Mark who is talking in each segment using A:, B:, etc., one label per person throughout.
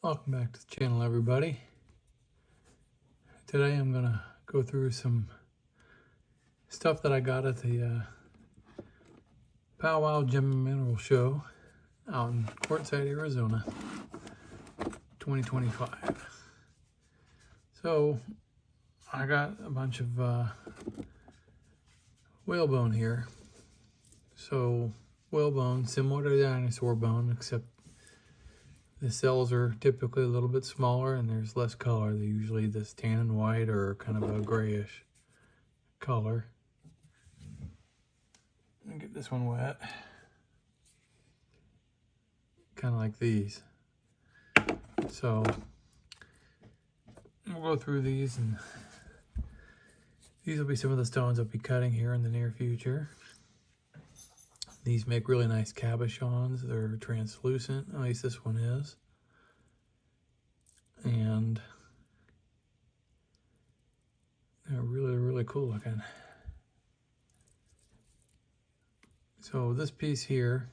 A: Welcome back to the channel, everybody. Today I'm gonna go through some stuff that I got at the Powwow Gem and Mineral Show out in Quartzsite, Arizona, 2025. So I got a bunch of whalebone here. So whalebone, similar to dinosaur bone, except the cells are typically a little bit smaller and there's less color. They're usually this tan and white or kind of a grayish color. Let me get this one wet. Kind of like these. So we'll go through these, and these will be some of the stones I'll be cutting here in the near future. These make really nice cabochons. They're translucent, at least this one is. And they're really, really cool looking. So this piece here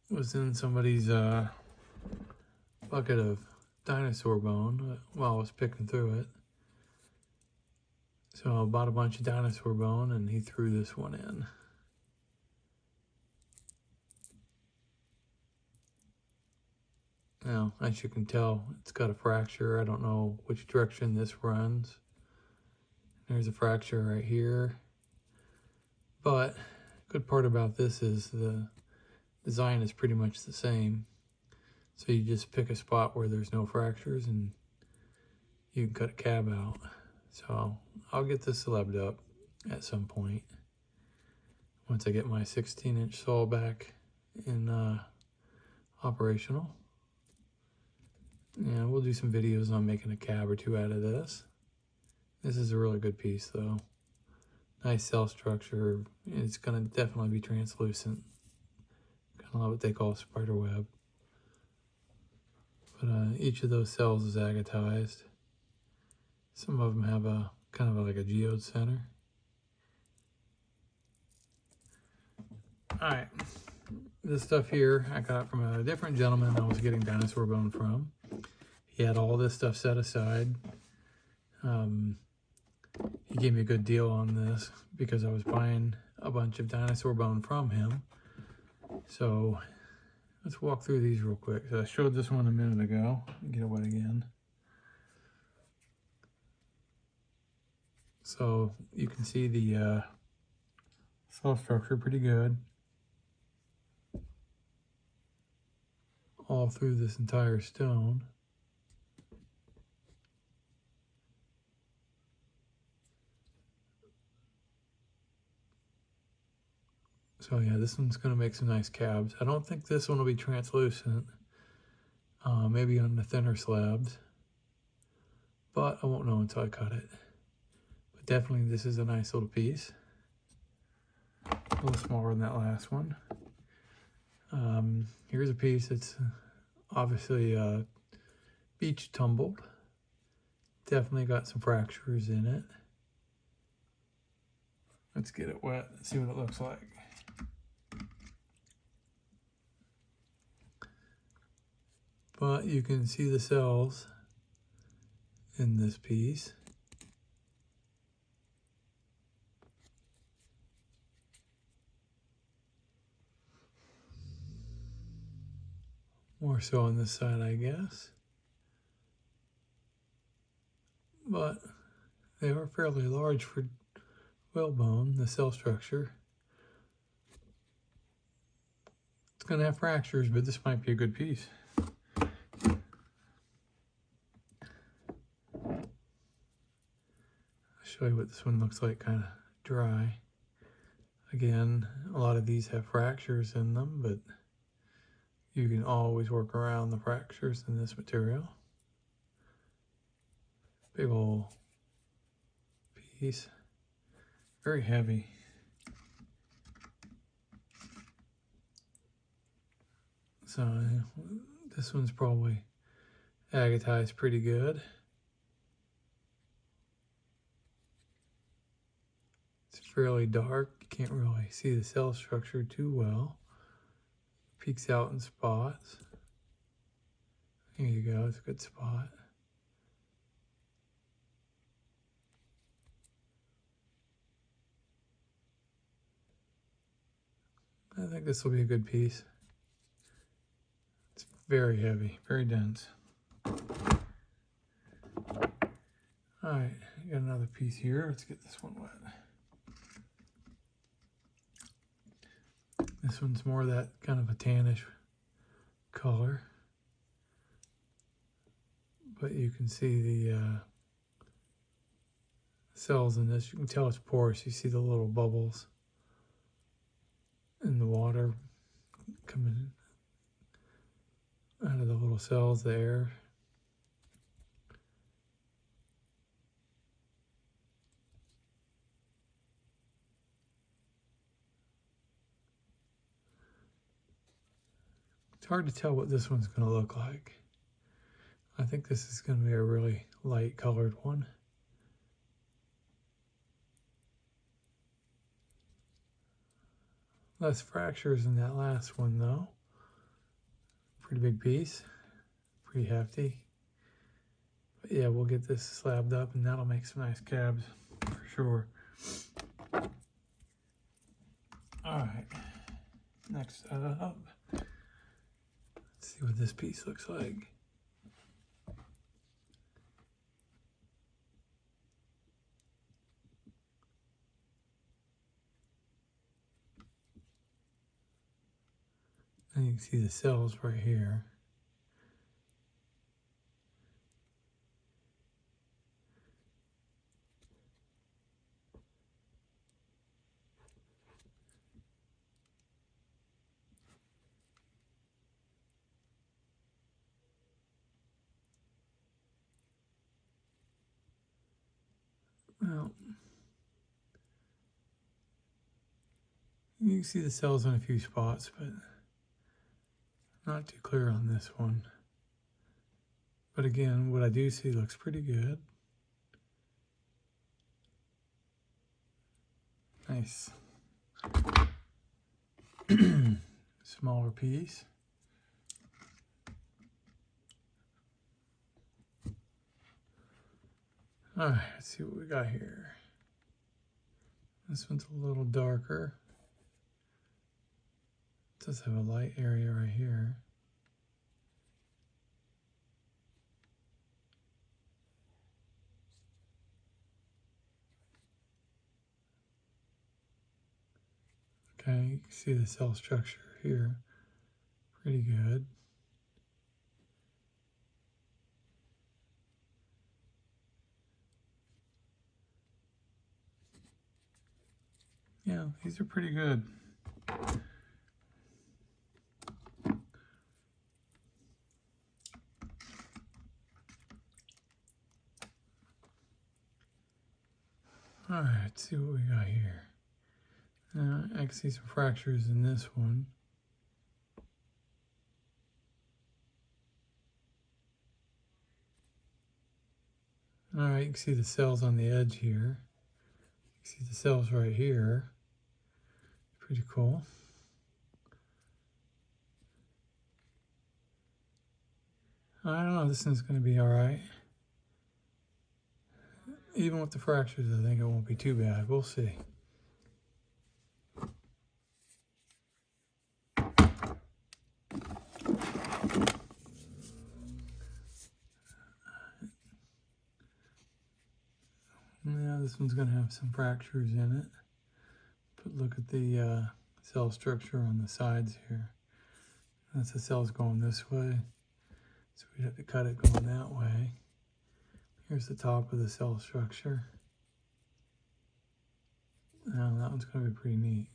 A: was in somebody's bucket of dinosaur bone while I was picking through it. So I bought a bunch of dinosaur bone and he threw this one in. Now, as you can tell, it's got a fracture. I don't know which direction this runs. There's a fracture right here. But the good part about this is the design is pretty much the same. So you just pick a spot where there's no fractures and you can cut a cab out. So I'll get this slebbed up at some point once I get my 16-inch saw back in operational. And we'll do some videos on making a cab or two out of this. This is a really good piece though. Nice cell structure. It's gonna definitely be translucent. Kind of like what they call spider web. But each of those cells is agatized. Some of them have a kind of like a geode center. All right, this stuff here I got from a different gentleman I was getting dinosaur bone from. He had all this stuff set aside. He gave me a good deal on this because I was buying a bunch of dinosaur bone from him. So let's walk through these real quick. So I showed this one a minute ago. Get it wet again. So you can see the cell structure pretty good all through this entire stone. So yeah, this one's going to make some nice cabs. I don't think this one will be translucent. Maybe on the thinner slabs. But I won't know until I cut it. But definitely this is a nice little piece. A little smaller than that last one. Here's a piece that's obviously beach tumbled. Definitely got some fractures in it. Let's get it wet and see what it looks like. But you can see the cells in this piece. More so on this side, I guess. But they are fairly large for whalebone, the cell structure. It's going to have fractures, but this might be a good piece. Show you what this one looks like, kind of dry. Again, a lot of these have fractures in them, but you can always work around the fractures in this material. Big old piece, very heavy. So this one's probably agatized pretty good. Fairly dark. You can't really see the cell structure too well. Peeks out in spots. Here you go, it's a good spot. I think this will be a good piece. It's very heavy, very dense. All right, got another piece here. Let's get this one wet. This one's more that kind of a tannish color. But you can see the cells in this. You can tell it's porous. You see the little bubbles in the water coming out of the little cells, the air. It's hard to tell what this one's going to look like. I think this is going to be a really light colored one. Less fractures in that last one though. Pretty big piece, pretty hefty. But yeah, we'll get this slabbed up and that'll make some nice cabs for sure. All right, next up, let's see what this piece looks like. And you can see the cells right here. Well, you can see the cells in a few spots, but not too clear on this one. But again, what I do see looks pretty good. Nice. Smaller piece. All right, let's see what we got here. This one's a little darker. It does have a light area right here. Okay, you can see the cell structure here. Pretty good. Yeah, these are pretty good. All right, let's see what we got here. I can see some fractures in this one. All right, you can see the cells on the edge here. You can see the cells right here. Pretty cool. I don't know, this one's going to be all right. Even with the fractures, I think it won't be too bad. We'll see. Yeah, this one's going to have some fractures in it. But look at the cell structure on the sides here. That's the cells going this way. So we'd have to cut it going that way. Here's the top of the cell structure. Now that one's going to be pretty neat.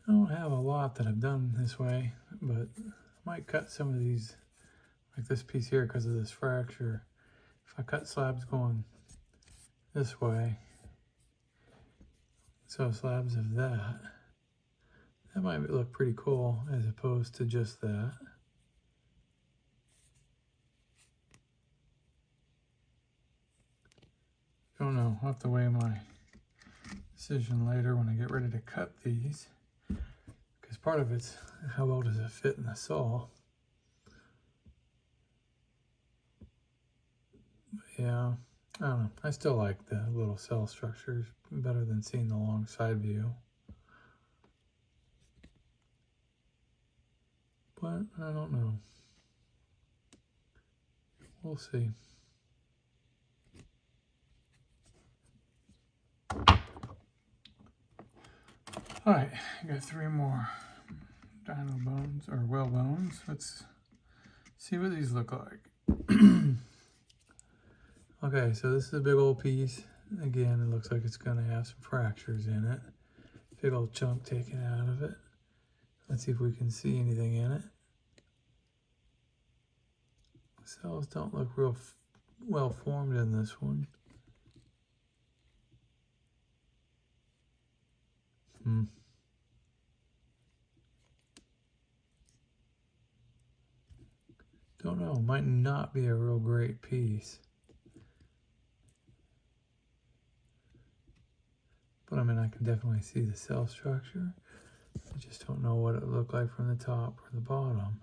A: I don't have a lot that I've done this way, but I might cut some of these, like this piece here, because of this fracture. If I cut slabs going this way, so slabs of that, that might look pretty cool as opposed to just that. Don't know, I'll have to weigh my decision later when I get ready to cut these, because part of it's how well does it fit in the saw. Yeah, I don't know. I still like the little cell structures better than seeing the long side view. But I don't know. We'll see. All right, I got 3 more dino bones or whale bones. Let's see what these look like. Okay, so this is a big old piece. Again, it looks like it's gonna have some fractures in it. Big old chunk taken out of it. Let's see if we can see anything in it. Cells don't look real well formed in this one. Don't know, might not be a real great piece. But I mean, I can definitely see the cell structure. I just don't know what it looked like from the top or the bottom.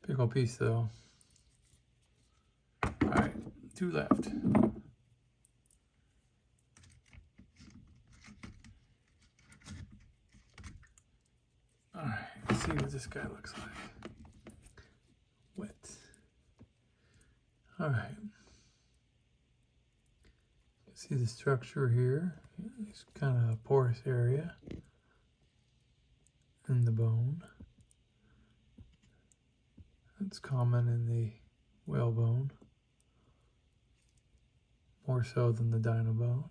A: Big old piece though. All right, 2 left. All right, let's see what this guy looks like. Wet. All right. See the structure here. It's kind of a porous area in the bone. It's common in the whale bone, more so than the dino bone.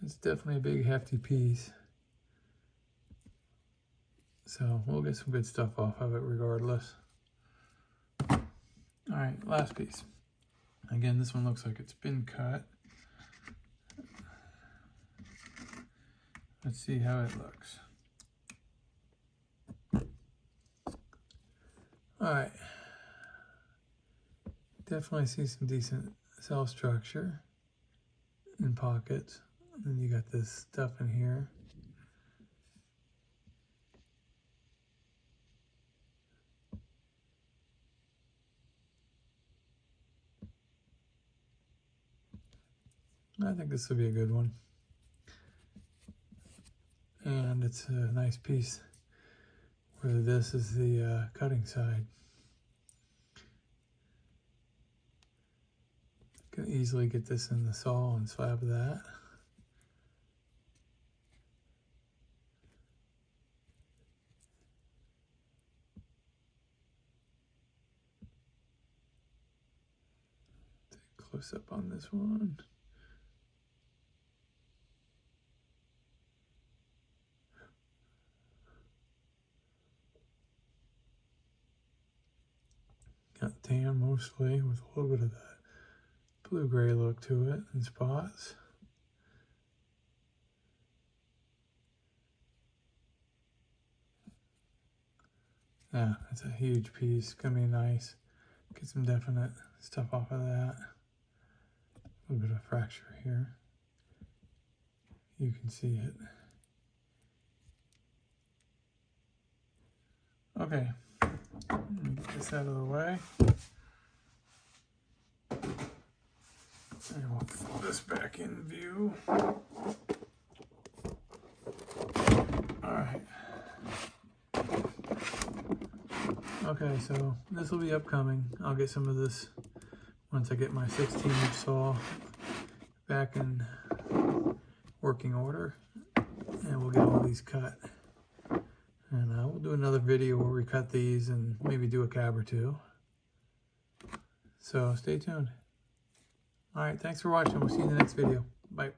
A: It's definitely a big hefty piece. So we'll get some good stuff off of it regardless. All right, last piece. Again, this one looks like it's been cut. Let's see how it looks. All right. Definitely see some decent cell structure in pockets. And then you got this stuff in here. I think this will be a good one. And it's a nice piece where this is the cutting side. Can easily get this in the saw and slab that. Take a close up on this one. Got tan mostly with a little bit of that blue-gray look to it in spots. Yeah, it's a huge piece. Gonna be nice. Get some definite stuff off of that. A little bit of fracture here. You can see it. Okay, let me get this out of the way. And we'll put this back in view. All right. Okay, so this will be upcoming. I'll get some of this once I get my 16-inch saw back in working order, and we'll get all these cut. And we'll do another video where we cut these and maybe do a cab or 2. So stay tuned. All right, thanks for watching. We'll see you in the next video. Bye.